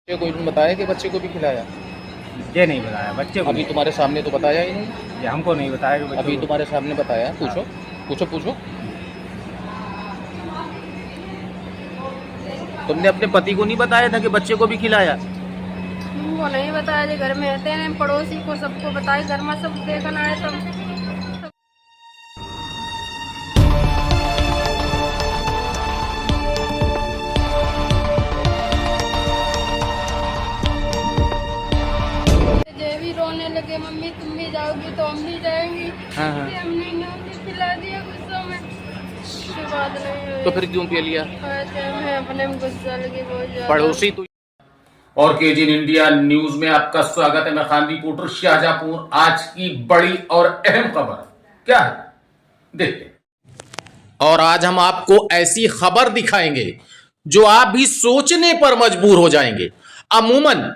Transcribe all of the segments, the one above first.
बच्चे को भी बताया कि बच्चे को भी खिलाया? ये नहीं बताया बच्चे को। अभी तुम्हारे सामने तो बताया ही नहीं। ये हमको नहीं बताया कि बच्चों अभी को। तुम्हारे सामने बताया। पूछो पूछो पूछो। तुमने अपने पति को नहीं बताया था कि बच्चे को भी खिलाया? वो नहीं बताया जी, घर में रहते हैं, पड़ोसी को सबको बताए, घर में सब देखना है तब। ये भी रोने लगे, मम्मी तुम भी जाओगी तो हम भी जाएंगी। हाँ। हमने इन्हें खिला दिया गुस्सों में। उसके बाद नहीं हुई। तो फिर क्यों पी लिया? मैं अपने में गुस्सा लगी बहुत ज्यादा। पड़ोसी तो। और केजीन इंडिया न्यूज में आपका स्वागत है। मैं खान रिपोर्टर शाहजहांपुर। आज की बड़ी और अहम खबर क्या है, देखते हैं। और आज हम आपको ऐसी खबर दिखाएंगे जो आप भी सोचने पर मजबूर हो जाएंगे। अमूमन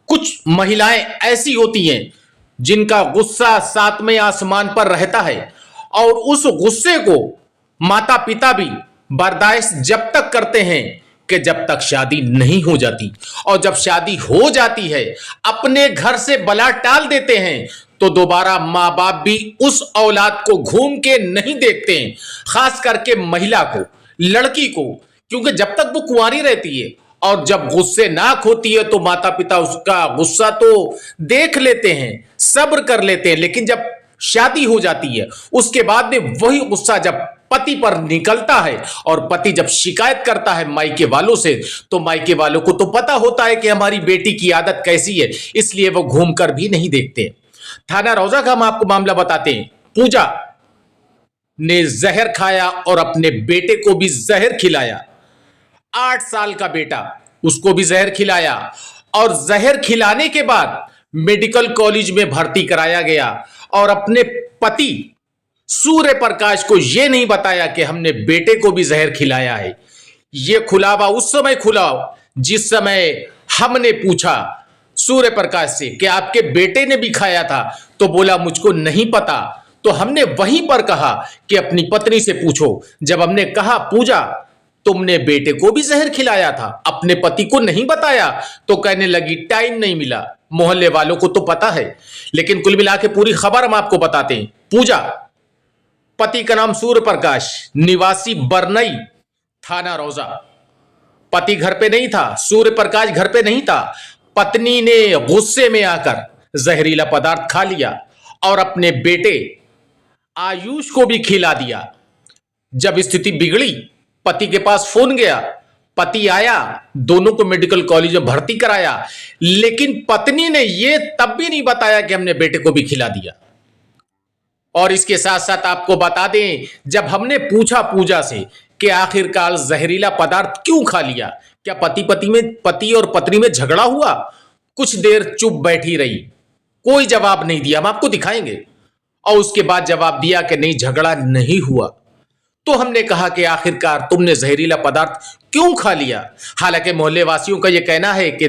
कुछ महिलाएं ऐसी होती हैं जिनका गुस्सा सातवें आसमान पर रहता है और उस गुस्से को माता पिता भी बर्दाश्त जब तक करते हैं कि जब तक शादी नहीं हो जाती, और जब शादी हो जाती है अपने घर से बला टाल देते हैं तो दोबारा मां बाप भी उस औलाद को घूम के नहीं देखते हैं। खास करके महिला को, लड़की को, क्योंकि जब तक वो कुंवारी रहती है और जब गुस्से नाक होती है तो माता पिता उसका गुस्सा तो देख लेते हैं, सब्र कर लेते हैं, लेकिन जब शादी हो जाती है उसके बाद में वही गुस्सा जब पति पर निकलता है और पति जब शिकायत करता है मायके वालों से, तो मायके वालों को तो पता होता है कि हमारी बेटी की आदत कैसी है, इसलिए वो घूम कर भी नहीं देखते। थाना रौजा का हम आपको मामला बताते हैं। पूजा ने जहर खाया और अपने बेटे को भी जहर खिलाया। 8 साल का बेटा, उसको भी जहर खिलाया और जहर खिलाने के बाद मेडिकल कॉलेज में भर्ती कराया गया और अपने पति सूर्य प्रकाश को यह नहीं बताया कि हमने बेटे को भी जहर खिलाया है। यह खुलावा उस समय खुला जिस समय हमने पूछा सूर्य प्रकाश से कि आपके बेटे ने भी खाया था, तो बोला मुझको नहीं पता। तो हमने वहीं पर कहा कि अपनी पत्नी से पूछो। जब हमने कहा पूजा तुमने बेटे को भी जहर खिलाया था, अपने पति को नहीं बताया, तो कहने लगी टाइम नहीं मिला, मोहल्ले वालों को तो पता है। लेकिन कुल मिला के पूरी खबर हम आपको बताते हैं। पूजा, पति का नाम सूर्य प्रकाश, निवासी बरनई, थाना रौजा। पति घर पे नहीं था, सूर्य प्रकाश घर पे नहीं था। पत्नी ने गुस्से में आकर जहरीला पदार्थ खा लिया और अपने बेटे आयुष को भी खिला दिया। जब स्थिति बिगड़ी, पति के पास फोन गया, पति आया, दोनों को मेडिकल कॉलेज में भर्ती कराया, लेकिन पत्नी ने यह तब भी नहीं बताया कि हमने बेटे को भी खिला दिया। और इसके साथ साथ आपको बता दें, जब हमने पूछा पूजा से कि आखिरकार जहरीला पदार्थ क्यों खा लिया, क्या पति और पत्नी में झगड़ा हुआ, कुछ देर चुप बैठी रही, कोई जवाब नहीं दिया। हम आपको दिखाएंगे। और उसके बाद जवाब दिया कि नहीं, झगड़ा नहीं हुआ। तो हमने कहा कि आखिरकार तुमने जहरीला पदार्थ क्यों खा लिया। हालांकि मोहल्ले वासियों का यह कहना है कि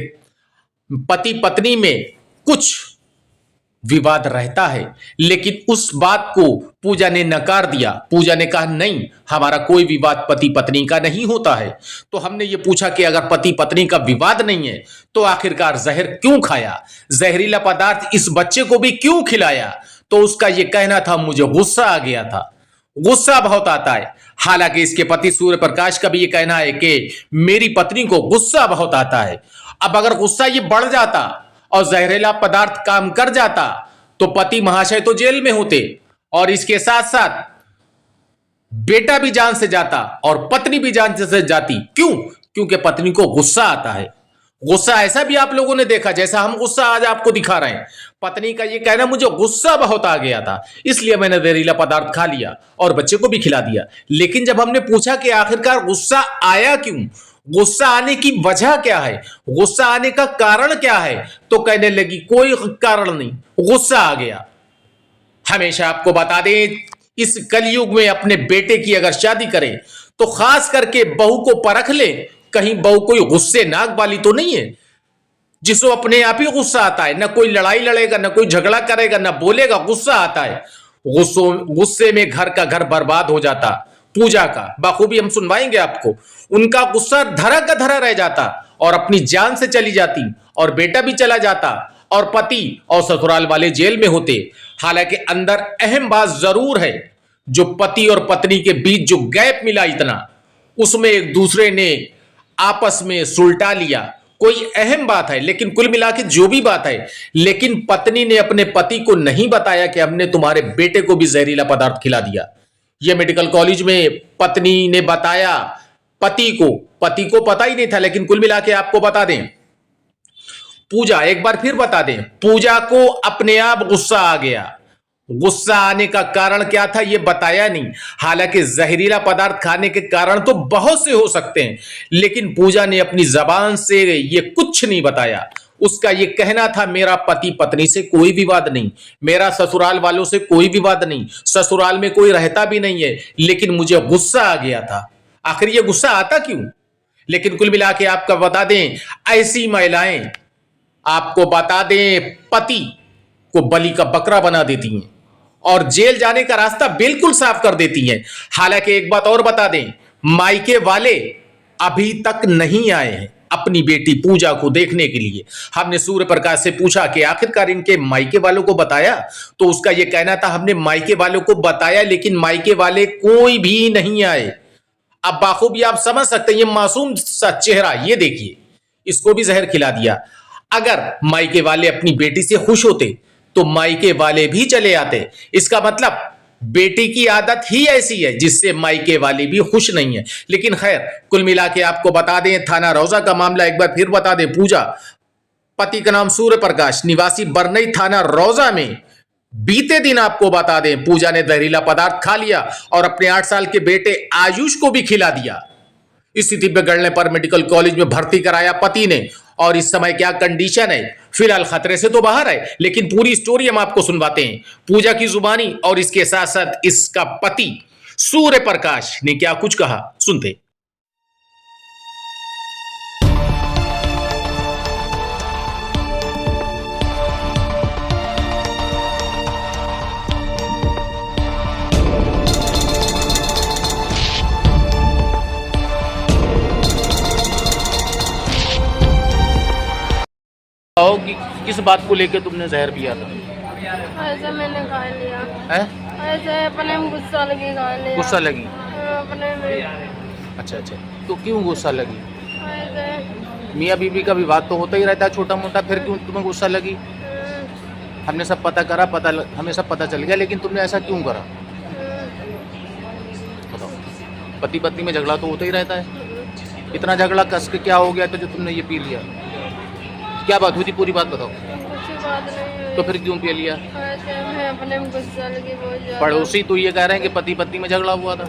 पति पत्नी में कुछ विवाद रहता है, लेकिन उस बात को पूजा ने नकार दिया। पूजा ने कहा नहीं, हमारा कोई विवाद पति पत्नी का नहीं होता है। तो हमने ये पूछा कि अगर पति पत्नी का विवाद नहीं है तो आखिरकार जहर क्यों खाया, जहरीला पदार्थ इस बच्चे को भी क्यों खिलाया। तो उसका यह कहना था मुझे गुस्सा आ गया था, गुस्सा बहुत आता है। हालांकि इसके पति सूर्य प्रकाश का भी यह कहना है कि मेरी पत्नी को गुस्सा बहुत आता है। अब अगर गुस्सा ये बढ़ जाता और जहरीला पदार्थ काम कर जाता तो पति महाशय तो जेल में होते और इसके साथ साथ बेटा भी जान से जाता और पत्नी भी जान से जाती। क्यों? क्योंकि पत्नी को गुस्सा आता है। गुस्सा ऐसा भी आप लोगों ने देखा जैसा हम गुस्सा आज आपको दिखा रहे हैं। पत्नी का यह कहना मुझे गुस्सा बहुत आ गया था, इसलिए मैंने जहरीला पदार्थ खा लिया और बच्चे को भी खिला दिया। लेकिन जब हमने पूछा कि आखिरकार गुस्सा आया क्यों, गुस्सा आने की वजह क्या है, गुस्सा आने का कारण क्या है, तो कहने लगी कोई कारण नहीं, गुस्सा आ गया। हमेशा आपको बता दें, इस कलयुग में अपने बेटे की अगर शादी करें तो खास करके बहू को परख ले, कहीं बहू कोई गुस्से नाक वाली तो नहीं है जिसको अपने आप ही गुस्सा आता है। ना कोई लड़ाई लड़ेगा, ना कोई झगड़ा करेगा, ना बोलेगा, गुस्सा आता है। गुस्से में घर का घर बर्बाद हो जाता। पूजा का बखूबी हम सुनवाएंगे आपको। उनका गुस्सा धरा का धरा रह जाता और अपनी जान से चली जाती और बेटा भी चला जाता और पति और ससुराल वाले जेल में होते। हालांकि अंदर अहम बात जरूर है, जो पति और पत्नी के बीच जो गैप मिला इतना, उसमें एक दूसरे ने आपस में सुलटा लिया। कोई अहम बात है, लेकिन कुल मिला के जो भी बात है, लेकिन पत्नी ने अपने पति को नहीं बताया कि हमने तुम्हारे बेटे को भी जहरीला पदार्थ खिला दिया। यह मेडिकल कॉलेज में पत्नी ने बताया पति को पता ही नहीं था। लेकिन कुल मिला के आपको बता दें, पूजा, एक बार फिर बता दें, पूजा को अपने आप गुस्सा आ गया। गुस्सा आने का कारण क्या था यह बताया नहीं। हालांकि जहरीला पदार्थ खाने के कारण तो बहुत से हो सकते हैं, लेकिन पूजा ने अपनी जबान से यह कुछ नहीं बताया। उसका यह कहना था, मेरा पति पत्नी से कोई विवाद नहीं, मेरा ससुराल वालों से कोई विवाद नहीं, ससुराल में कोई रहता भी नहीं है, लेकिन मुझे गुस्सा आ गया था। आखिर यह गुस्सा आता क्यों? लेकिन कुल मिला के आपका बता दें, ऐसी महिलाएं आपको बता दें पति को बलि का बकरा बना देती हैं और जेल जाने का रास्ता बिल्कुल साफ कर देती हैं। हालांकि एक बात और बता दें, मायके वाले अभी तक नहीं आए हैं अपनी बेटी पूजा को देखने के लिए। हमने सूर्य प्रकाश से पूछा कि आखिरकार इनके मायके वालों को बताया, तो उसका यह कहना था, हमने मायके वालों को बताया लेकिन मायके वाले कोई भी नहीं आए। अब बाखूबी आप समझ सकते हैं, ये मासूम सा चेहरा, ये देखिए, इसको भी जहर खिला दिया। अगर मायके वाले अपनी बेटी से खुश होते तो मायके वाले भी चले आते। इसका मतलब बेटी की आदत ही ऐसी है जिससे मायके वाले भी खुश नहीं है। लेकिन खैर, कुल मिला के आपको बता दें, थाना रौजा का मामला एक बार फिर बता दें। पूजा, पति का नाम सूर्य प्रकाश, निवासी बरनई थाना रौजा में, बीते दिन आपको बता दें पूजा ने जहरीला पदार्थ खा लिया और अपने 8 साल के बेटे आयुष को भी खिला दिया। स्थिति बिगड़ने पर मेडिकल कॉलेज में भर्ती कराया पति ने, और इस समय क्या कंडीशन है, फिलहाल खतरे से तो बाहर है। लेकिन पूरी स्टोरी हम आपको सुनवाते हैं पूजा की जुबानी, और इसके साथ साथ इसका पति सूर्य प्रकाश ने क्या कुछ कहा, सुनते। कि किस बात को लेकर तुमने जहर पिया था? ऐसा मैंने खा लिया है? ऐसे अपने में गुस्सा लगी खा लिया। गुस्सा लगी? अपने में। अच्छा, तो क्यों गुस्सा लगी? ऐसे मियाँ बीवी का विवाद तो होता ही रहता है छोटा मोटा, फिर क्यों तुम्हें गुस्सा लगी? हमने सब पता करा, हमें सब पता चल गया, लेकिन तुमने ऐसा क्यों करा? बताओ। पति पत्नी में झगड़ा तो होता ही रहता है, इतना झगड़ा कस के क्या हो गया तो जो तुमने ये पी लिया? क्या बात हुई थी, पूरी बात बताओ। कुछ बात नहीं। तो फिर क्यों पी लिया? ऐसे मैं अपने में गुस्सा लगी बहुत ज्यादा। पड़ोसी तो ये कह रहे हैं कि पति पत्नी में झगड़ा हुआ था।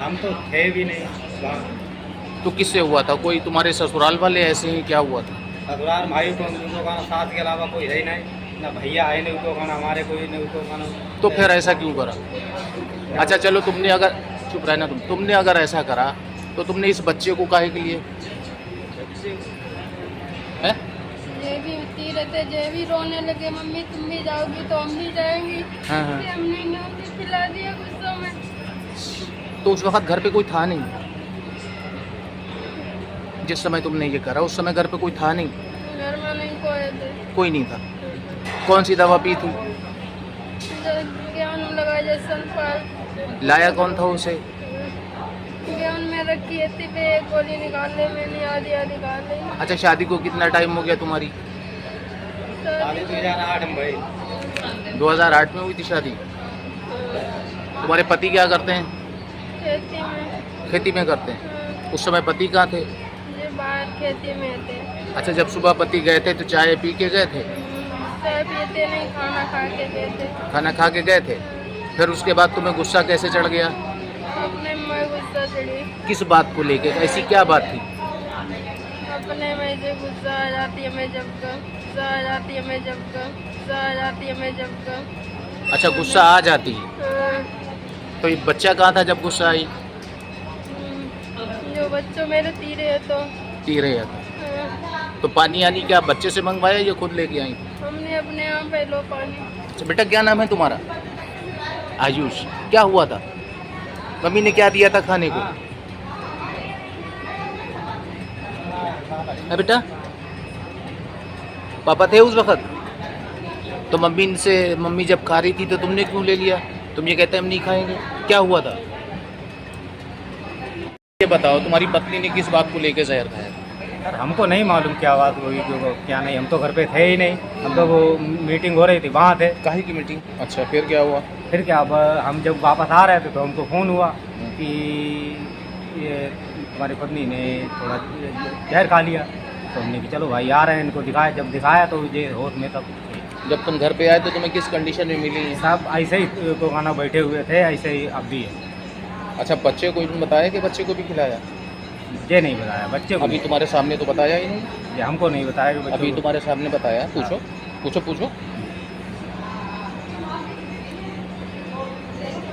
हम तो थे भी नहीं। तो किससे हुआ था? कोई तुम्हारे ससुराल वाले ऐसे ही? क्या हुआ था? ससुराल भाई को उनको खाना, साथ के अलावा कोई है ही नहीं, ना भैया है नहीं उनको खाना, हमारे कोई नहीं उनको खाना। तो फिर ऐसा क्यों करा? अच्छा चलो, तुमने अगर, चुप रहना तुमने अगर ऐसा करा तो तुमने इस बच्चे को काहे के लिए है? ये भी उठी रहते, ये भी रोने लगे, मम्मी तुम भी जाओगी तो हम भी जाएंगी। हाँ। हमने न्योती खिला दिया गुस्सा में। तो उस वक्त घर पे कोई था नहीं? जिस समय तुमने ये करा उस समय घर पे कोई था नहीं? घर में नहीं कोई नहीं था। कौन सी दवा पी थी? ज्ञान लगा जैसन पर। लाया कौन था उसे? ज्ञान में रखी थी, एक गोली निकाल ले, मैंने आधी निकाल ली। अच्छा, शादी को कितना टाइम हो गया तुम्हारी? शादी 2008 में भाई। 2008 में हुई थी शादी। तुम्हारे पति क्या करते हैं? खेती में। खेती में करते हैं। उस समय पति कहाँ थे? ये बाहर खेती में थे। अच्छा, जब सुबह पति गए थे तो चाय पी के गए थे? चाय पीते नहीं, खाना खा के गए थे। खाना खा के गए थे। फिर उसके बाद तुम्हें गुस्सा कैसे चढ़ गया? अपने में गुस्सा चढ़ी। किस बात को लेके? ऐसी क्या बात थी? अपने में से गुस्सा आ जाती है, मैं जब गुस्सा आ जाती है, मैं जब गुस्सा आ जाती है, मैं जब। अच्छा, गुस्सा आ जाती है। तो ये बच्चा कहाँ था जब गुस्सा आई? जो बच्चों मेरे तीरे है तो पी रहे थे। तो पानी आनी क्या बच्चे से मंगवाया या खुद लेके आई? हमने अपने यहाँ पे लो पानी। अच्छा बेटा, क्या नाम है तुम्हारा? आयुष। क्या हुआ था? मम्मी ने क्या दिया था खाने को? है बेटा? पापा थे उस वक्त? तो मम्मी जब खा रही थी तो तुमने क्यों ले लिया? तुम ये कहते हम नहीं खाएंगे, क्या हुआ था? ये बताओ, तुम्हारी पत्नी ने किस बात को लेके जहर खाया? सर हमको नहीं मालूम क्या बात हुई क्या नहीं, हम तो घर पे थे ही नहीं, हम तो वो मीटिंग हो रही थी वहाँ थे। काहे की मीटिंग? अच्छा, फिर क्या हुआ? फिर क्या, अब हम जब वापस आ रहे थे तो हमको फ़ोन हुआ कि ये हमारी पत्नी ने थोड़ा जहर खा लिया। तो हमने कि चलो भाई आ रहे हैं, इनको दिखाया। जब दिखाया तो ये होश में तब जब तुम घर पे आए तो तुम्हें किस कंडीशन में मिली? सब ऐसे ही तो खाना बैठे हुए थे, ऐसे ही अब भी है। अच्छा, बच्चे को तुम बताया कि बच्चे को भी खिलाया? ये नहीं बताया बच्चे को। अभी तुम्हारे सामने तो बताया ही नहीं। ये हमको नहीं बताया कि बच्चों अभी को। तुम्हारे सामने बताया? पूछो पूछो पूछो।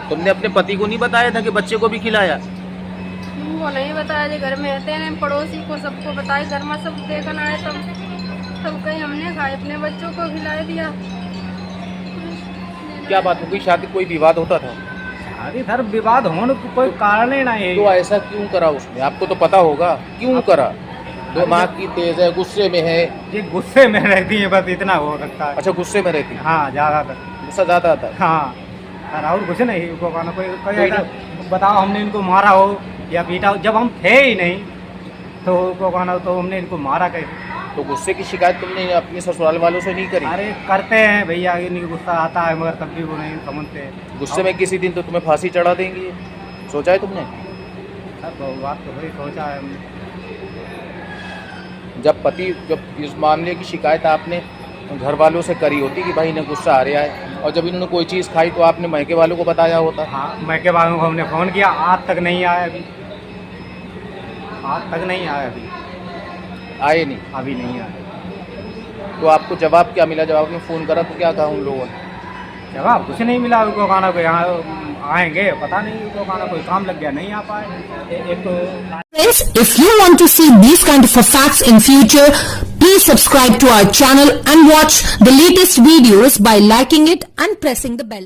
तुमने अपने पति को नहीं बताया था कि बच्चे को भी खिलाया? वो नहीं बताया, जो घर में रहते हैं पड़ोसी को सबको बताए, घर में सब देखना है तब कहीं हमने खाए, अपने बच्चों को खिला दिया। क्या बात हो गई? शादी कोई विवाद होता था? अरे सर विवाद होने को कोई कारण ही नहीं तो ऐसा क्यों करा उसने? आपको तो पता होगा क्यों करा। दिमाग की तेज है, गुस्से में है। ये गुस्से में रहती है, बस इतना हो सकता है। अच्छा, गुस्से में रहती है? हाँ ज़्यादातर गुस्सा ज़्यादा आता है? हाँ सर, और कुछ नहीं। को कहना कोई ऐसा बताओ हमने इनको मारा हो या पीटा हो, जब हम थे ही नहीं तो को कहना तो हमने इनको मारा कैसे? तो गुस्से की शिकायत तुमने अपने ससुराल वालों से नहीं करी? अरे करते हैं भैया, इनको गुस्सा आता है मगर तब भी वो नहीं समझते। गुस्से में किसी दिन तो तुम्हें फांसी चढ़ा देंगी, सोचा है तुमने? सर बात तो वही सोचा है हमने। जब इस मामले की शिकायत आपने घर वालों से करी होती कि भाई इन्हें गुस्सा आ रहा है, और जब इन्होंने कोई चीज़ खाई तो आपने मैके वालों को बताया होता? हाँ, मैके वालों को हमने फ़ोन किया, आज तक नहीं आया। अभी आज तक नहीं आया, आए नहीं? अभी नहीं आया। तो आपको जवाब क्या मिला? जब आपने फ़ोन करा तो क्या कहा उन लोगों ने? जवाब कुछ नहीं मिला। उनको खाना को यहाँ आएंगे, पता नहीं उनको खाना कोई काम लग गया, नहीं आ पाए। एक तो Friends, if you want to see these kind of facts in future, please subscribe to our channel and watch the latest videos by liking it and pressing the bell.